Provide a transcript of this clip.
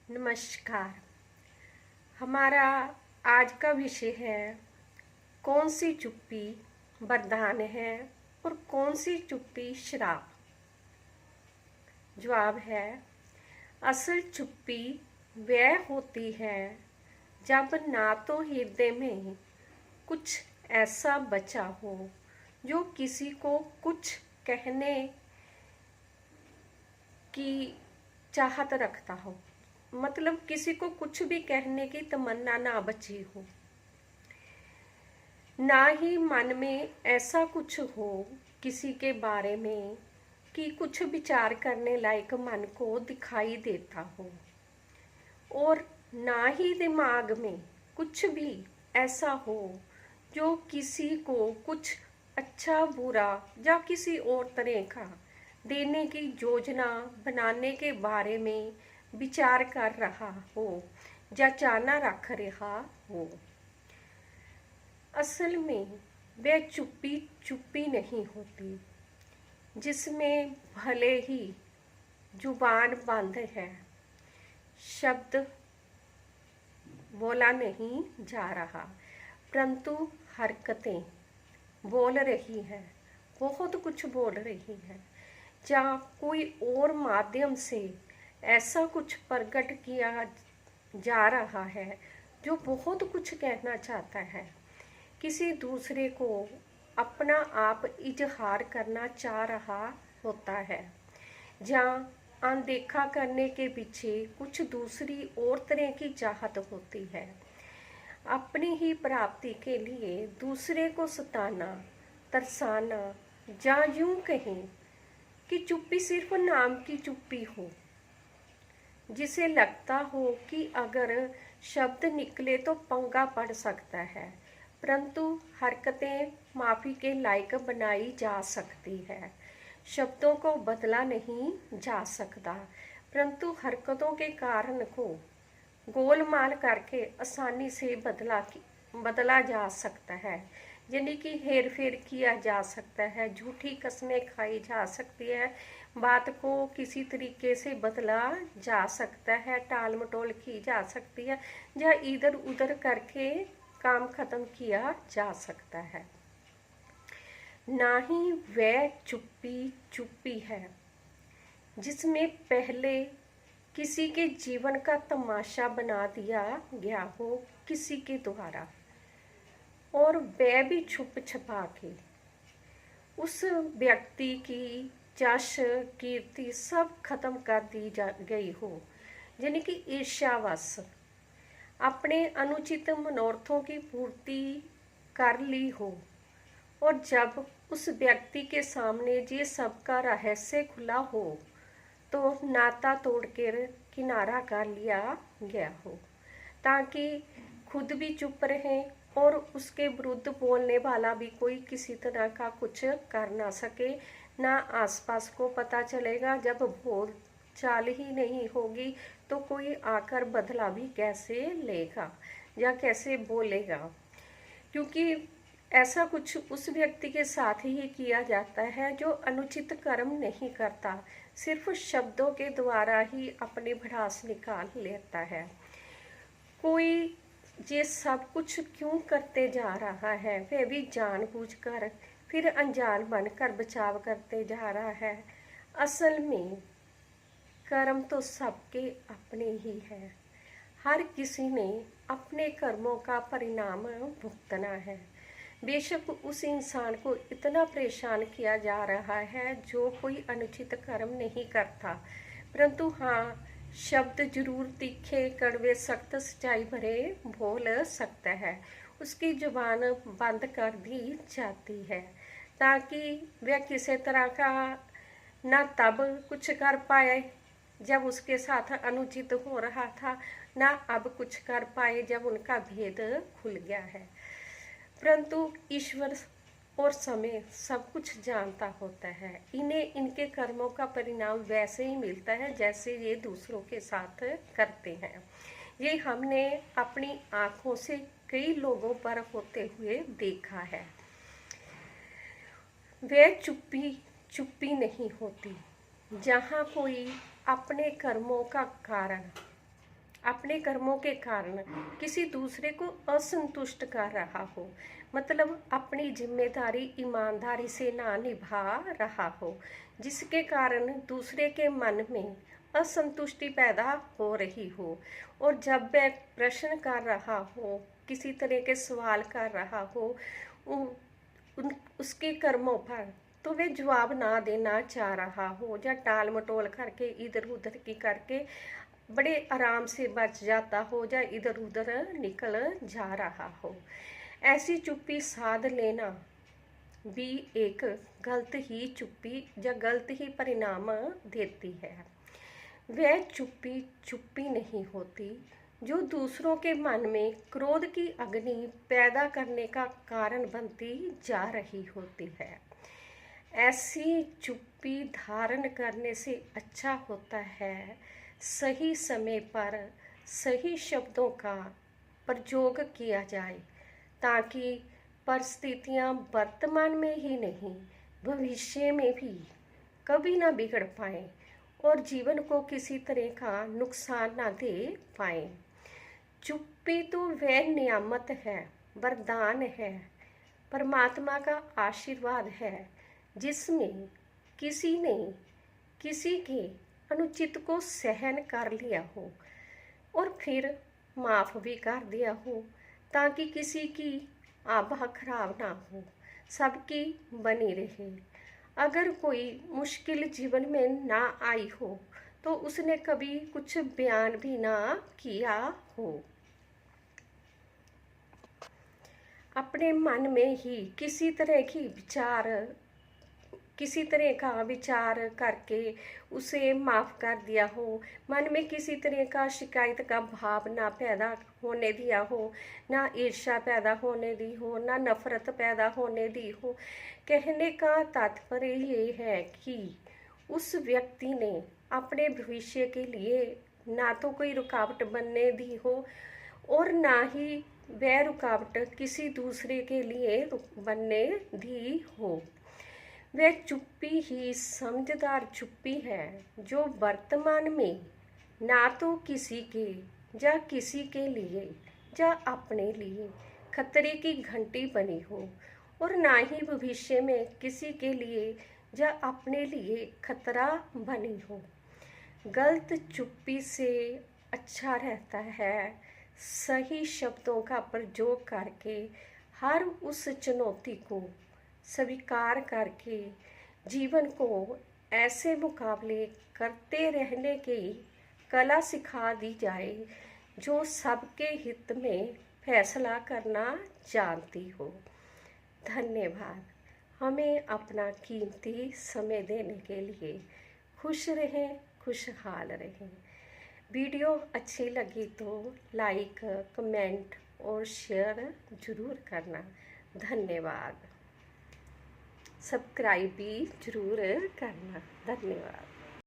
नमस्कार। हमारा आज का विषय है कौन सी चुप्पी वरदान है और कौन सी चुप्पी श्राप। जवाब है, असल चुप्पी वह होती है जब ना तो हृदय में कुछ ऐसा बचा हो जो किसी को कुछ कहने की चाहत रखता हो, मतलब किसी को कुछ भी कहने की तमन्ना ना बची हो, ना ही मन में ऐसा कुछ हो किसी के बारे में कि कुछ विचार करने लायक मन को दिखाई देता हो, और ना ही दिमाग में कुछ भी ऐसा हो जो किसी को कुछ अच्छा बुरा या किसी और तरह का देने की योजना बनाने के बारे में विचार कर रहा हो या चाहना रख रहा हो। असल में वह चुप्पी चुप्पी नहीं होती जिसमें भले ही जुबान बंद है, शब्द बोला नहीं जा रहा, परंतु हरकतें बोल रही है, बहुत कुछ बोल रही है, या कोई और माध्यम से ऐसा कुछ प्रकट किया जा रहा है जो बहुत कुछ कहना चाहता है, किसी दूसरे को अपना आप इजहार करना चाह रहा होता है, जहाँ अनदेखा करने के पीछे कुछ दूसरी और तरह की चाहत होती है। अपनी ही प्राप्ति के लिए दूसरे को सताना, तरसाना, या यूं कहें कि चुप्पी सिर्फ नाम की चुप्पी हो, जिसे लगता हो कि अगर शब्द निकले तो पंगा पड़ सकता है, परंतु हरकतें माफी के लायक बनाई जा सकती है। शब्दों को बदला नहीं जा सकता, परंतु हरकतों के कारण को गोलमाल करके आसानी से बदला जा सकता है, यानी कि हेर फेर किया जा सकता है, झूठी कस्में खाई जा सकती है, बात को किसी तरीके से बदला जा सकता है, टाल मटोल की जा सकती है, या इधर उधर करके काम खत्म किया जा सकता है। ना ही वह चुप्पी चुप्पी है जिसमें पहले किसी के जीवन का तमाशा बना दिया गया हो किसी के द्वारा, और वह भी छुप छुपा के उस व्यक्ति की यश कीर्ति सब खत्म कर दी जा गई हो, यानी कि ईर्ष्यावश अपने अनुचित मनोरथों की पूर्ति कर ली हो, और जब उस व्यक्ति के सामने ये सबका रहस्य खुला हो तो नाता तोड़कर किनारा कर लिया गया हो, ताकि खुद भी चुप रहे और उसके विरुद्ध बोलने वाला भी कोई किसी तरह का कुछ कर ना सके। ना आसपास को पता चलेगा, जब बोल चाल ही नहीं होगी तो कोई आकर बदला भी कैसे लेगा या कैसे बोलेगा, क्योंकि ऐसा कुछ उस व्यक्ति के साथ ही किया जाता है जो अनुचित कर्म नहीं करता, सिर्फ शब्दों के द्वारा ही अपनी भड़ास निकाल लेता है। कोई ये सब कुछ क्यों करते जा रहा है, वह भी जानबूझकर फिर अनजान बनकर बचाव करते जा रहा है। असल में कर्म तो सबके अपने ही है, हर किसी ने अपने कर्मों का परिणाम भुगतना है। बेशक उस इंसान को इतना परेशान किया जा रहा है जो कोई अनुचित कर्म नहीं करता, परंतु हाँ, शब्द जरूर तीखे कड़वे सख्त सच्चाई भरे बोल सकता है, उसकी जुबान बंद कर दी जाती है ताकि वह किसी तरह का न तब कुछ कर पाए जब उसके साथ अनुचित हो रहा था, ना अब कुछ कर पाए जब उनका भेद खुल गया है। परंतु ईश्वर और समय सब कुछ जानता होता है, इन्हें इनके कर्मों का परिणाम वैसे ही मिलता है जैसे ये दूसरों के साथ करते हैं। ये हमने अपनी आंखों से कई लोगों पर होते हुए देखा है। वह चुप्पी चुप्पी नहीं होती जहाँ कोई अपने कर्मों का कारण अपने कर्मों के कारण किसी दूसरे को असंतुष्ट कर रहा हो, मतलब अपनी जिम्मेदारी ईमानदारी से ना निभा रहा हो, जिसके कारण दूसरे के मन में असंतुष्टि पैदा हो रही हो। और जब वह प्रश्न कर रहा हो, किसी तरह के सवाल कर रहा हो उसके कर्मों पर, तो वे जवाब ना देना चाह रहा हो या टाल मटोल करके इधर उधर की करके बड़े आराम से बच जाता हो या इधर उधर निकल जा रहा हो। ऐसी चुप्पी साध लेना भी एक गलत ही चुप्पी या गलत ही परिणाम देती है। वह चुप्पी चुप्पी नहीं होती जो दूसरों के मन में क्रोध की अग्नि पैदा करने का कारण बनती जा रही होती है। ऐसी चुप्पी धारण करने से अच्छा होता है सही समय पर सही शब्दों का प्रयोग किया जाए, ताकि परिस्थितियां वर्तमान में ही नहीं भविष्य में भी कभी ना बिगड़ पाए और जीवन को किसी तरह का नुकसान ना दे पाए। चुप्पी तो वह नियामत है, वरदान है, परमात्मा का आशीर्वाद है, जिसमें किसी ने किसी के अनुचित को सहन कर लिया हो और फिर माफ़ भी कर दिया हो, ताकि किसी की आभा खराब ना हो, सबकी बनी रहे। अगर कोई मुश्किल जीवन में ना आई हो तो उसने कभी कुछ बयान भी ना किया हो। अपने मन में ही किसी तरह का विचार करके उसे माफ़ कर दिया हो, मन में किसी तरह का शिकायत का भाव ना पैदा होने दिया हो, ना ईर्ष्या पैदा होने दी हो, ना नफरत पैदा होने दी हो। कहने का तात्पर्य ये है कि उस व्यक्ति ने अपने भविष्य के लिए ना तो कोई रुकावट बनने दी हो और ना ही वह रुकावट किसी दूसरे के लिए बनने दी हो। वह चुप्पी ही समझदार चुप्पी है जो वर्तमान में ना तो किसी के या किसी के लिए या अपने लिए खतरे की घंटी बनी हो और ना ही भविष्य में किसी के लिए या अपने लिए खतरा बनी हो। गलत चुप्पी से अच्छा रहता है सही शब्दों का प्रयोग करके हर उस चुनौती को स्वीकार करके जीवन को ऐसे मुकाबले करते रहने की कला सिखा दी जाए जो सबके हित में फैसला करना जानती हो। धन्यवाद। हमें अपना कीमती समय देने के लिए। खुश रहें, खुशहाल रहें। वीडियो अच्छी लगी तो लाइक, कमेंट और शेयर ज़रूर करना। धन्यवाद। सब्सक्राइब भी ज़रूर करना। धन्यवाद।